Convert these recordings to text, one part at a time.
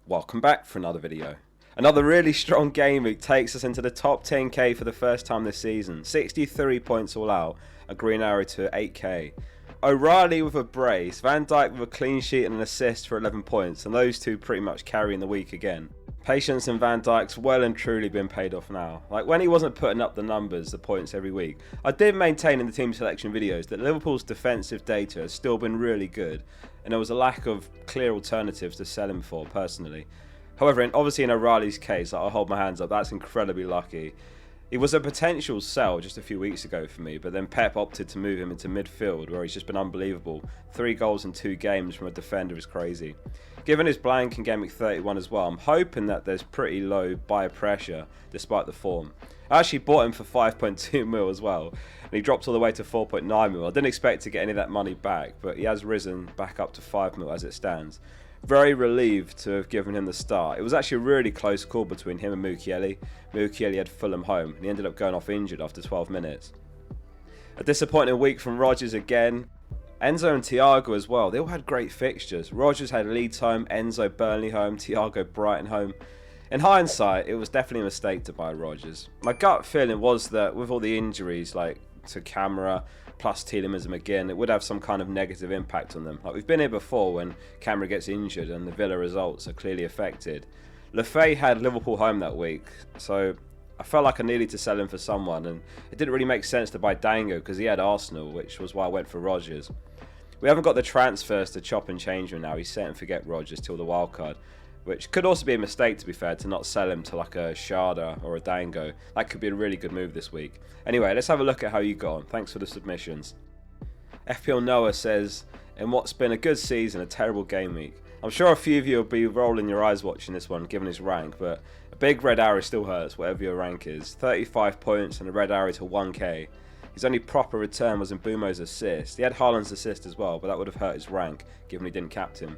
Welcome back for another video. Another really strong game week takes us into the top 10k for the first time this season. 63 points all out, a green arrow to 8k. O'Reilly with a brace, Van Dijk with a clean sheet and an assist for 11 points, and those two pretty much carrying the week again. Patience in Van Dijk's well and truly been paid off now. Like when he wasn't putting up the numbers, the points every week, I did maintain in the team selection videos that Liverpool's defensive data has still been really good, and there was a lack of clear alternatives to sell him for personally. However, obviously in O'Reilly's case, I'll hold my hands up, that's incredibly lucky. He was a potential sell just a few weeks ago for me, but then Pep opted to move him into midfield where he's just been unbelievable. 3 goals in 2 games from a defender is crazy. Given his blank in Gameweek 31 as well, I'm hoping that there's pretty low buyer pressure despite the form. I actually bought him for 5.2 mil as well, and he dropped all the way to 4.9 mil. I didn't expect to get any of that money back, but he has risen back up to 5 mil as it stands. Very relieved to have given him the start. It was actually a really close call between him and Mukiele. Mukiele had Fulham home, and he ended up going off injured after 12 minutes. A disappointing week from Rodgers again. Enzo and Thiago as well, they all had great fixtures. Rodgers had Leeds home, Enzo Burnley home, Thiago Brighton home. In hindsight, it was definitely a mistake to buy Rodgers. My gut feeling was that with all the injuries like to Camara, plus Tielemans and McGinn, it would have some kind of negative impact on them. Like we've been here before when Camara gets injured and the Villa results are clearly affected. Lafay had Liverpool home that week, so I felt like I needed to sell him for someone, and it didn't really make sense to buy Dango because he had Arsenal, which was why I went for Rodgers. We haven't got the transfers to chop and change him now. He's set and forget Rodgers till the wild card, which could also be a mistake to be fair, to not sell him to like a Sharda or a Dango. That could be a really good move this week. Anyway, let's have a look at how you got on. Thanks for the submissions. FPL Noah says, in what's been a good season, a terrible game week. I'm sure a few of you will be rolling your eyes watching this one given his rank, but a big red arrow still hurts whatever your rank is. 35 points and a red arrow to 1k. His only proper return was in Bumo's assist. He had Haaland's assist as well, but that would have hurt his rank given he didn't captain.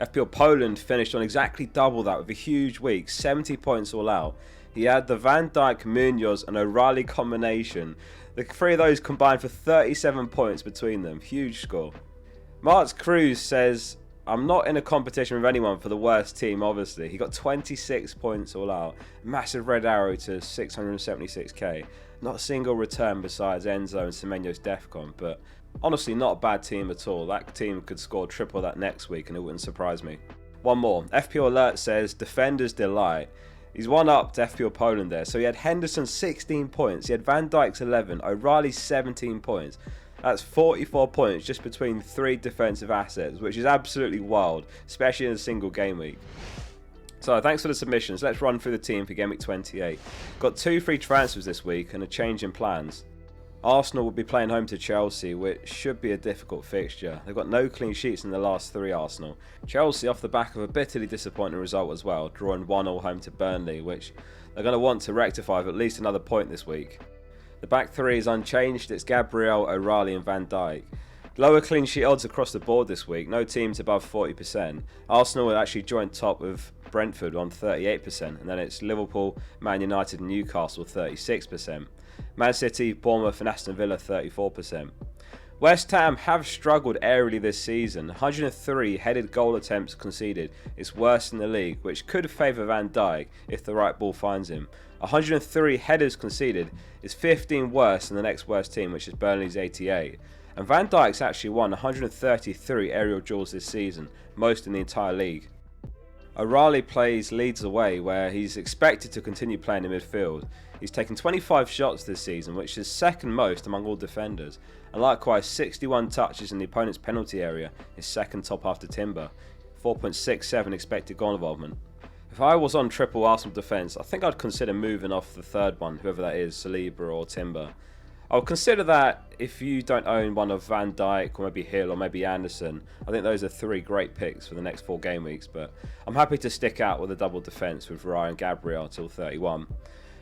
FPL Poland finished on exactly double that with a huge week, 70 points all out. He had the Van Dijk, Munoz and O'Reilly combination. The 3 of those combined for 37 points between them. Huge score. Martz Cruz says, I'm not in a competition with anyone for the worst team, obviously. He got 26 points all out. Massive red arrow to 676k. Not a single return besides Enzo and Semenyo's Defcon, but honestly not a bad team at all. That team could score triple that next week and it wouldn't surprise me. One more. FPL Alert says, Defenders Delight. He's one up to FPL Poland there. So he had Henderson 16 points. He had Van Dijk's 11. O'Reilly 17 points. That's 44 points just between 3 defensive assets, which is absolutely wild, especially in a single game week. So thanks for the submissions. Let's run through the team for Gameweek 28. Got 2 free transfers this week and a change in plans. Arsenal will be playing home to Chelsea, which should be a difficult fixture. They've got no clean sheets in the last 3 Arsenal. Chelsea off the back of a bitterly disappointing result as well, drawing 1-1 home to Burnley, which they're going to want to rectify with at least another point this week. The back 3 is unchanged. It's Gabriel, O'Reilly and Van Dijk. Lower clean sheet odds across the board this week. No teams above 40%. Arsenal will actually join top with Brentford on 38%, and then it's Liverpool, Man United and Newcastle 36%. Man City, Bournemouth and Aston Villa 34%. West Ham have struggled aerially this season. 103 headed goal attempts conceded. It's worst in the league, which could favour Van Dijk if the right ball finds him. 103 headers conceded is 15 worse than the next worst team, which is Burnley's 88. And Van Dijk's actually won 133 aerial duels this season, most in the entire league. O'Reilly plays Leeds away, where he's expected to continue playing in midfield. He's taken 25 shots this season, which is second most among all defenders, and likewise 61 touches in the opponent's penalty area is second top after Timber. 4.67 expected goal involvement. If I was on triple Arsenal defence, I think I'd consider moving off the third one, whoever that is, Saliba or Timber. I would consider that if you don't own one of Van Dijk or maybe Hill or maybe Anderson. I think those are 3 great picks for the next 4 game weeks, but I'm happy to stick out with a double defence with Ryan Gabriel till 31.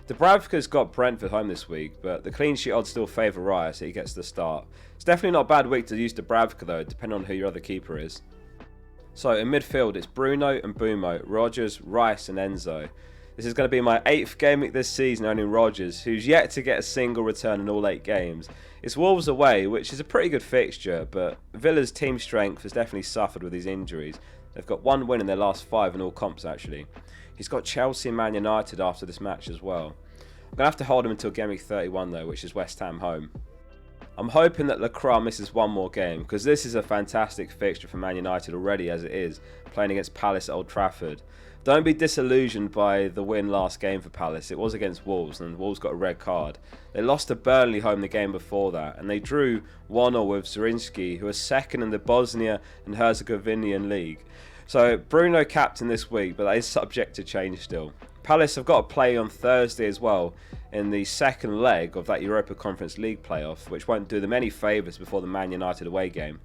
Dubravka's got Brentford home this week, but the clean sheet odds still favour Raya, so he gets the start. It's definitely not a bad week to use Dubravka though, depending on who your other keeper is. So in midfield, it's Bruno and Bumo, Rodgers, Rice and Enzo. This is going to be my 8th game week this season owning Rodgers, who's yet to get a single return in all 8 games. It's Wolves away, which is a pretty good fixture, but Villa's team strength has definitely suffered with these injuries. They've got 1 win in their last 5 in all comps actually. He's got Chelsea and Man United after this match as well. I'm going to have to hold him until Gameweek 31 though, which is West Ham home. I'm hoping that Lacroix misses one more game, because this is a fantastic fixture for Man United already as it is, playing against Palace at Old Trafford. Don't be disillusioned by the win last game for Palace. It was against Wolves, and Wolves got a red card. They lost to Burnley home the game before that, and they drew 1-1 with Zrinski, who are second in the Bosnia and Herzegovinian League. So Bruno captain this week, but that is subject to change still. Palace have got to play on Thursday as well in the second leg of that Europa Conference League playoff, which won't do them any favours before the Man United away game.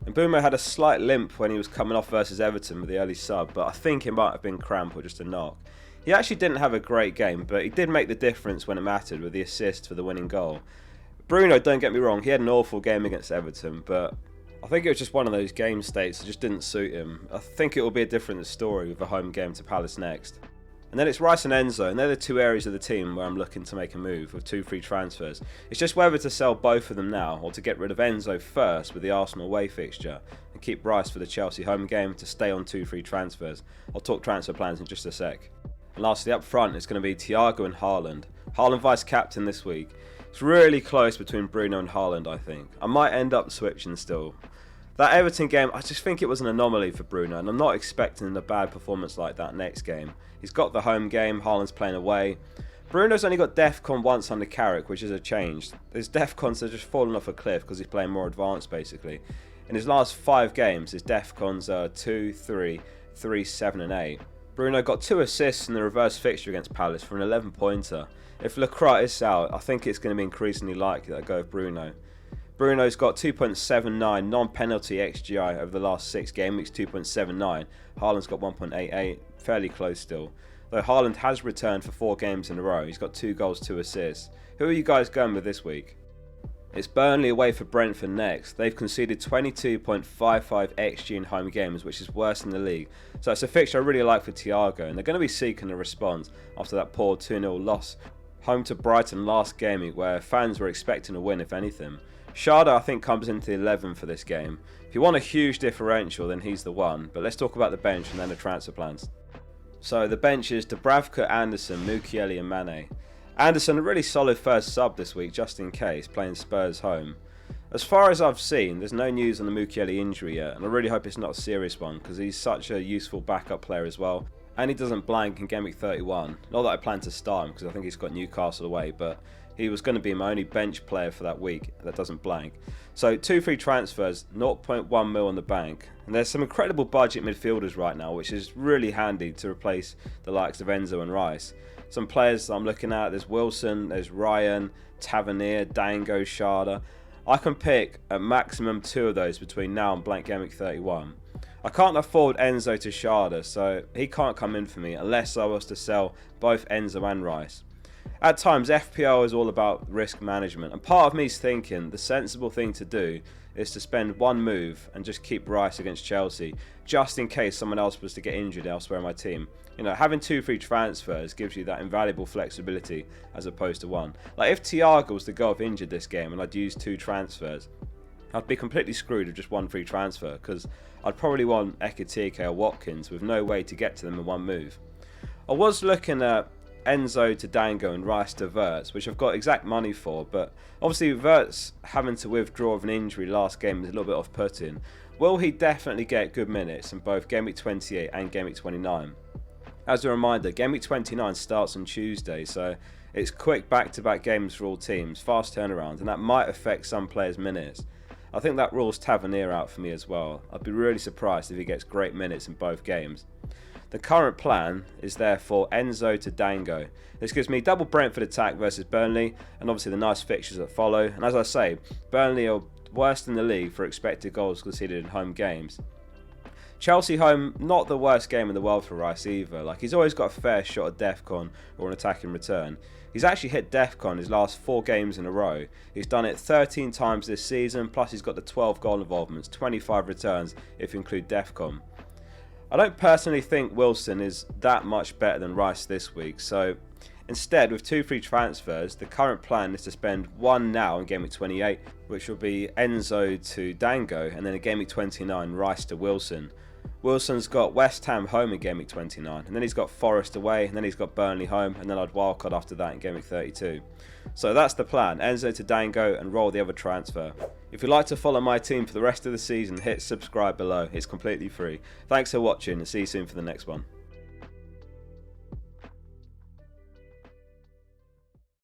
And Mbeumo had a slight limp when he was coming off versus Everton with the early sub, but I think it might have been cramp or just a knock. He actually didn't have a great game, but he did make the difference when it mattered with the assist for the winning goal. Bruno, don't get me wrong, he had an awful game against Everton, but I think it was just one of those game states that just didn't suit him. I think it will be a different story with a home game to Palace next. And then it's Rice and Enzo, and they're the two areas of the team where I'm looking to make a move with 2 free transfers. It's just whether to sell both of them now or to get rid of Enzo first with the Arsenal away fixture and keep Rice for the Chelsea home game to stay on 2 free transfers. I'll talk transfer plans in just a sec. And lastly, up front, it's going to be Thiago and Haaland. Haaland vice captain this week. It's really close between Bruno and Haaland, I think. I might end up switching still. That Everton game, I just think it was an anomaly for Bruno, and I'm not expecting a bad performance like that next game. He's got the home game, Haaland's playing away. Bruno's only got DEFCON once under Carrick, which is a change. His DEFCONs are just fallen off a cliff because he's playing more advanced basically. In his last 5 games, his DEFCONs are 2, 3, 3, 7 and 8. Bruno got 2 assists in the reverse fixture against Palace for an 11-pointer. If Lacroix is out, I think it's going to be increasingly likely that I go with Bruno. Bruno's got 2.79 non-penalty XGI over the last 6 game weeks, 2.79. Haaland's got 1.88, fairly close still. Though Haaland has returned for 4 games in a row, he's got 2 goals, 2 assists. Who are you guys going with this week? It's Burnley away for Brentford next. They've conceded 22.55 XG in home games, which is worse in the league. So it's a fixture I really like for Thiago, and they're going to be seeking a response after that poor 2-0 loss home to Brighton last game week, where fans were expecting a win if anything. Sharda, I think, comes into the 11 for this game. If you want a huge differential, then he's the one. But let's talk about the bench and then the transfer plans. So the bench is Dubravka, Anderson, Mukiele and Mane. Anderson, a really solid first sub this week, just in case, playing Spurs home. As far as I've seen, there's no news on the Mukiele injury yet, and I really hope it's not a serious one, because he's such a useful backup player as well. And he doesn't blank in Gameweek 31. Not that I plan to start him, because I think he's got Newcastle away, but he was going to be my only bench player for that week that doesn't blank. So 2 free transfers, 0.1 mil on the bank. And there's some incredible budget midfielders right now, which is really handy to replace the likes of Enzo and Rice. Some players I'm looking at, there's Wilson, there's Ryan, Tavernier, Dango, Sharda. I can pick a maximum 2 of those between now and blank Gameweek 31. I can't afford Enzo to Sharda, so he can't come in for me unless I was to sell both Enzo and Rice. At times, FPL is all about risk management, and part of me is thinking the sensible thing to do is to spend 1 move and just keep Rice against Chelsea, just in case someone else was to get injured elsewhere in my team. You know, having 2 free transfers gives you that invaluable flexibility as opposed to 1. Like if Thiago was to go off injured this game and I'd use 2 transfers, I'd be completely screwed with just 1 free transfer, because I'd probably want Ekitike or Watkins with no way to get to them in 1 move. I was looking at Enzo to Dango and Rice to Wirtz, which I've got exact money for, but obviously Wirtz having to withdraw of an injury last game is a little bit off-putting. Will he definitely get good minutes in both Gameweek 28 and Gameweek 29? As a reminder, Gameweek 29 starts on Tuesday, so it's quick back-to-back games for all teams, fast turnaround, and that might affect some players' minutes. I think that rules Tavernier out for me as well. I'd be really surprised if he gets great minutes in both games. The current plan is therefore Enzo to Dango. This gives me double Brentford attack versus Burnley, and obviously the nice fixtures that follow. And as I say, Burnley are worst in the league for expected goals conceded in home games. Chelsea home, not the worst game in the world for Rice either. Like, he's always got a fair shot at DEFCON or an attacking return. He's actually hit DEFCON his last 4 games in a row. He's done it 13 times this season, plus he's got the 12 goal involvements, 25 returns if you include DEFCON. I don't personally think Wilson is that much better than Rice this week, so instead, with 2 free transfers, the current plan is to spend 1 now in Gameweek 28, which will be Enzo to Dango, and then in Gameweek 29, Rice to Wilson. Wilson's got West Ham home in Gameweek 29, and then he's got Forest away, and then he's got Burnley home, and then I'd wildcard after that in Gameweek 32. So that's the plan, Enzo to Dango and roll the other transfer. If you'd like to follow my team for the rest of the season, hit subscribe below, it's completely free. Thanks for watching and see you soon for the next one.